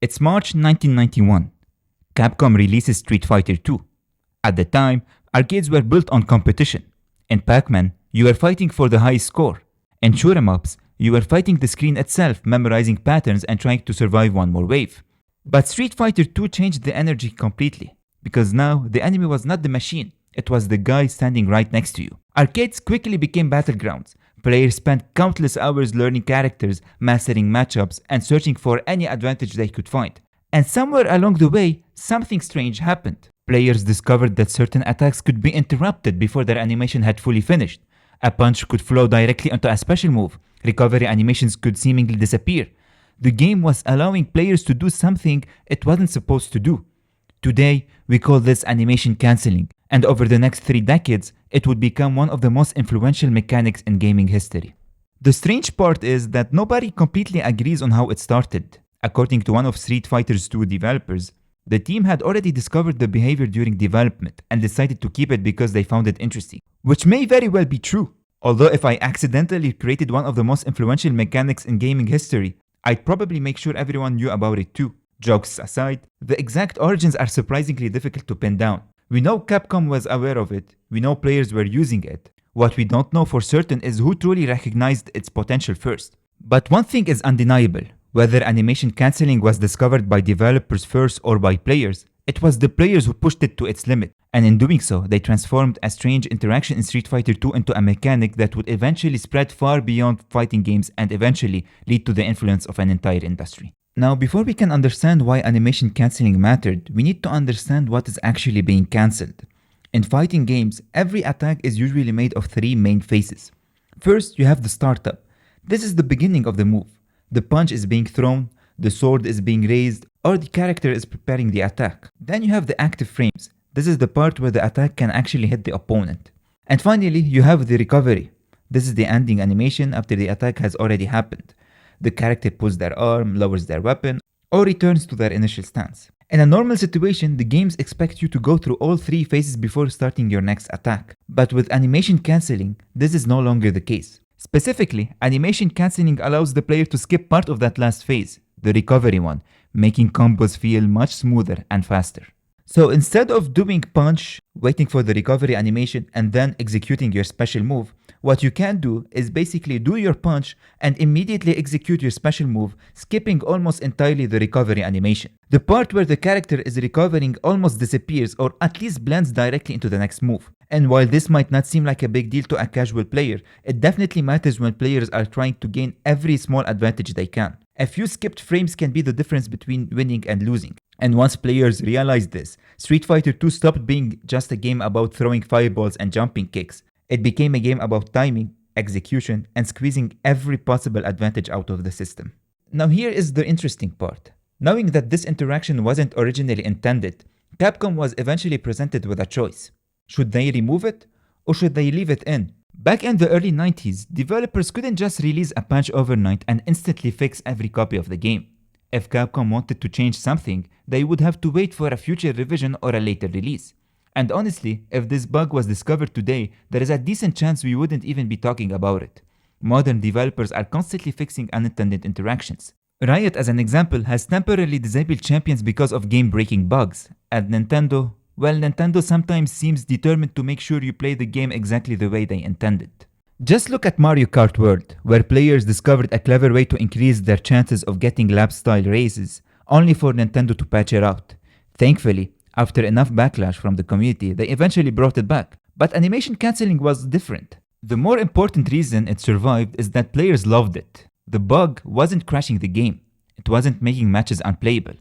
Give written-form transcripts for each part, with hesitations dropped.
It's March 1991. Capcom releases Street Fighter 2. At the time, arcades were built on competition. In Pac-Man, you were fighting for the highest score. In shoot 'em ups, you were fighting the screen itself, memorizing patterns and trying to survive one more wave. But Street Fighter 2 changed the energy completely, because now the enemy was not the machine, it was the guy standing right next to you. Arcades quickly became battlegrounds. Players spent countless hours learning characters, mastering matchups, and searching for any advantage they could find. And somewhere along the way, something strange happened. Players discovered that certain attacks could be interrupted before their animation had fully finished. A punch could flow directly onto a special move. Recovery animations could seemingly disappear. The game was allowing players to do something it wasn't supposed to do. Today, we call this animation cancelling, and over the next 3 decades, it would become one of the most influential mechanics in gaming history. The strange part is that nobody completely agrees on how it started. According to one of Street Fighter 2 developers, the team had already discovered the behavior during development and decided to keep it because they found it interesting, which may very well be true. Although if I accidentally created one of the most influential mechanics in gaming history, I'd probably make sure everyone knew about it too. Jokes aside, the exact origins are surprisingly difficult to pin down. We know Capcom was aware of it, we know players were using it. What we don't know for certain is who truly recognized its potential first. But one thing is undeniable. Whether animation cancelling was discovered by developers first or by players, it was the players who pushed it to its limit. And in doing so, they transformed a strange interaction in Street Fighter 2 into a mechanic that would eventually spread far beyond fighting games and eventually lead to the influence of an entire industry. Now, before we can understand why animation cancelling mattered, we need to understand what is actually being cancelled. In fighting games, every attack is usually made of 3 main phases. First, you have the startup. This is the beginning of the move. The punch is being thrown, the sword is being raised, or the character is preparing the attack. Then you have the active frames. This is the part where the attack can actually hit the opponent. And finally, you have the recovery. This is the ending animation after the attack has already happened. The character pulls their arm, lowers their weapon, or returns to their initial stance. In a normal situation, the games expect you to go through all 3 phases before starting your next attack. But with animation cancelling, this is no longer the case. Specifically, animation cancelling allows the player to skip part of that last phase, the recovery one, making combos feel much smoother and faster. So instead of doing punch, waiting for the recovery animation, and then executing your special move, what you can do is basically do your punch and immediately execute your special move, skipping almost entirely the recovery animation. The part where the character is recovering almost disappears or at least blends directly into the next move. And while this might not seem like a big deal to a casual player, it definitely matters when players are trying to gain every small advantage they can. A few skipped frames can be the difference between winning and losing. And once players realized this, Street Fighter 2 stopped being just a game about throwing fireballs and jumping kicks. It became a game about timing, execution, and squeezing every possible advantage out of the system. Now here is the interesting part. Knowing that this interaction wasn't originally intended, Capcom was eventually presented with a choice. Should they remove it, or should they leave it in? Back in the early 90s, developers couldn't just release a patch overnight and instantly fix every copy of the game. If Capcom wanted to change something, they would have to wait for a future revision or a later release. And honestly, if this bug was discovered today, there is a decent chance we wouldn't even be talking about it. Modern developers are constantly fixing unintended interactions. Riot, as an example, has temporarily disabled champions because of game-breaking bugs. And Nintendo sometimes seems determined to make sure you play the game exactly the way they intended. Just look at Mario Kart World, where players discovered a clever way to increase their chances of getting lap-style races, only for Nintendo to patch it out. Thankfully, after enough backlash from the community, they eventually brought it back. But animation cancelling was different. The more important reason it survived is that players loved it. The bug wasn't crashing the game. It wasn't making matches unplayable.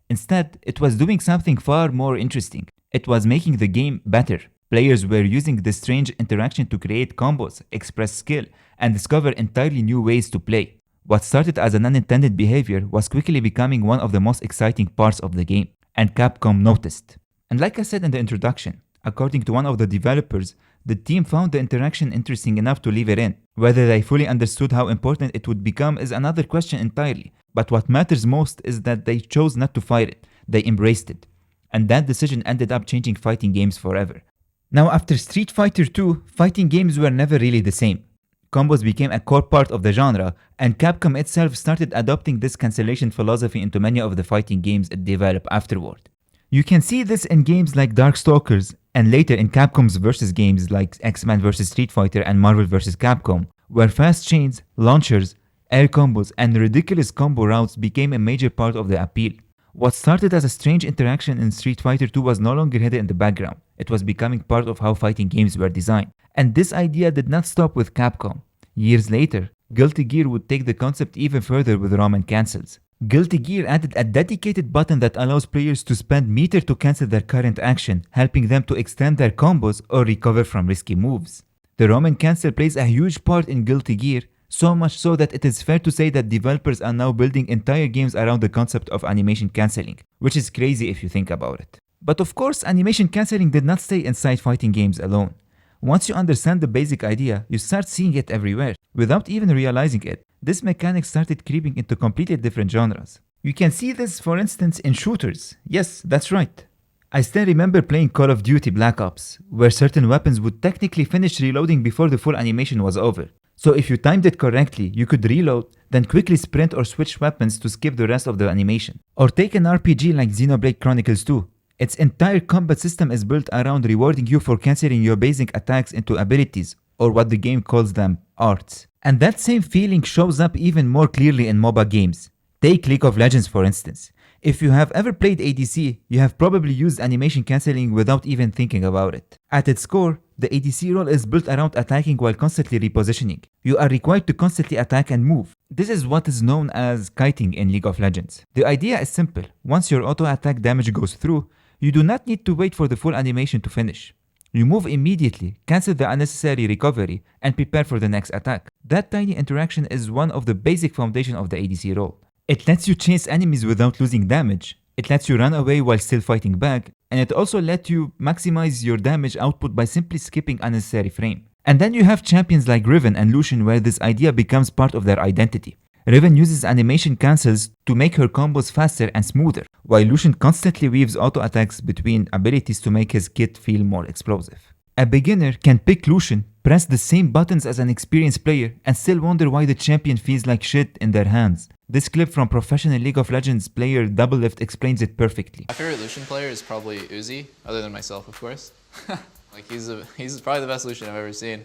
Instead, it was doing something far more interesting. It was making the game better. Players were using this strange interaction to create combos, express skill, and discover entirely new ways to play. What started as an unintended behavior was quickly becoming one of the most exciting parts of the game, and Capcom noticed. And like I said in the introduction, according to one of the developers, the team found the interaction interesting enough to leave it in. Whether they fully understood how important it would become is another question entirely, but what matters most is that they chose not to fight it, they embraced it. And that decision ended up changing fighting games forever. Now after Street Fighter 2, fighting games were never really the same. Combos became a core part of the genre, and Capcom itself started adopting this cancellation philosophy into many of the fighting games it developed afterward. You can see this in games like Darkstalkers, and later in Capcom's versus games like X-Men vs Street Fighter and Marvel vs Capcom, where fast chains, launchers, air combos, and ridiculous combo routes became a major part of the appeal. What started as a strange interaction in Street Fighter 2 was no longer hidden in the background. It was becoming part of how fighting games were designed. And this idea did not stop with Capcom. Years later, Guilty Gear would take the concept even further with ROM and cancels. Guilty Gear added a dedicated button that allows players to spend meter to cancel their current action, helping them to extend their combos or recover from risky moves. The ROM and cancel plays a huge part in Guilty Gear, so much so that it is fair to say that developers are now building entire games around the concept of animation cancelling, which is crazy if you think about it. But of course, animation cancelling did not stay inside fighting games alone. Once you understand the basic idea, you start seeing it everywhere. Without even realizing it, this mechanic started creeping into completely different genres. You can see this, for instance, in shooters. Yes, that's right. I still remember playing Call of Duty Black Ops, where certain weapons would technically finish reloading before the full animation was over. So if you timed it correctly, you could reload, then quickly sprint or switch weapons to skip the rest of the animation. Or take an RPG like Xenoblade Chronicles 2. Its entire combat system is built around rewarding you for cancelling your basic attacks into abilities, or what the game calls them, arts. And that same feeling shows up even more clearly in MOBA games. Take League of Legends for instance. If you have ever played ADC, you have probably used animation cancelling without even thinking about it. At its core, the ADC role is built around attacking while constantly repositioning. You are required to constantly attack and move. This is what is known as kiting in League of Legends. The idea is simple. Once your auto attack damage goes through, you do not need to wait for the full animation to finish. You move immediately, cancel the unnecessary recovery, and prepare for the next attack. That tiny interaction is one of the basic foundation of the ADC role. It lets you chase enemies without losing damage, it lets you run away while still fighting back, and it also lets you maximize your damage output by simply skipping unnecessary frame. And then you have champions like Riven and Lucian where this idea becomes part of their identity. Riven uses animation cancels to make her combos faster and smoother, while Lucian constantly weaves auto attacks between abilities to make his kit feel more explosive. A beginner can pick Lucian, press the same buttons as an experienced player, and still wonder why the champion feels like shit in their hands. This clip from professional League of Legends player Doublelift explains it perfectly. My favorite Lucian player is probably Uzi, other than myself, of course. Like he's probably the best Lucian I've ever seen.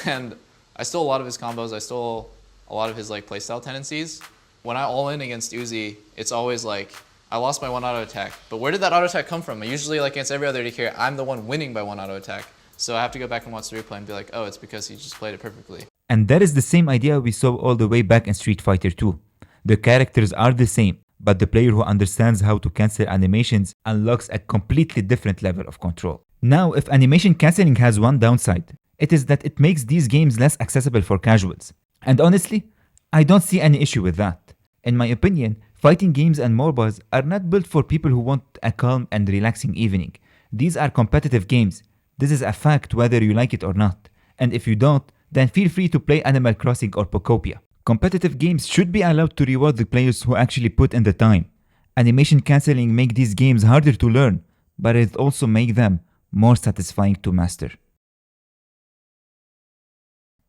And I stole a lot of his combos, I stole a lot of his like playstyle tendencies. When I all in against Uzi, it's always like, I lost my one auto attack, but where did that auto attack come from? Usually like against every other AD carry, I'm the one winning by one auto attack. So I have to go back and watch the replay and be like, oh, it's because he just played it perfectly. And that is the same idea we saw all the way back in Street Fighter 2. The characters are the same, but the player who understands how to cancel animations unlocks a completely different level of control. Now, if animation cancelling has one downside, it is that it makes these games less accessible for casuals. And honestly, I don't see any issue with that. In my opinion, fighting games and MOBAs are not built for people who want a calm and relaxing evening. These are competitive games. This is a fact whether you like it or not. And if you don't, then feel free to play Animal Crossing or Pokopia. Competitive games should be allowed to reward the players who actually put in the time. Animation cancelling makes these games harder to learn, but it also makes them more satisfying to master.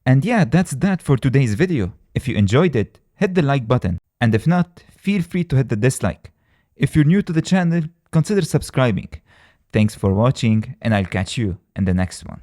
And yeah, that's that for today's video. If you enjoyed it, hit the like button. And if not, feel free to hit the dislike. If you're new to the channel, consider subscribing. Thanks for watching, and I'll catch you in the next one.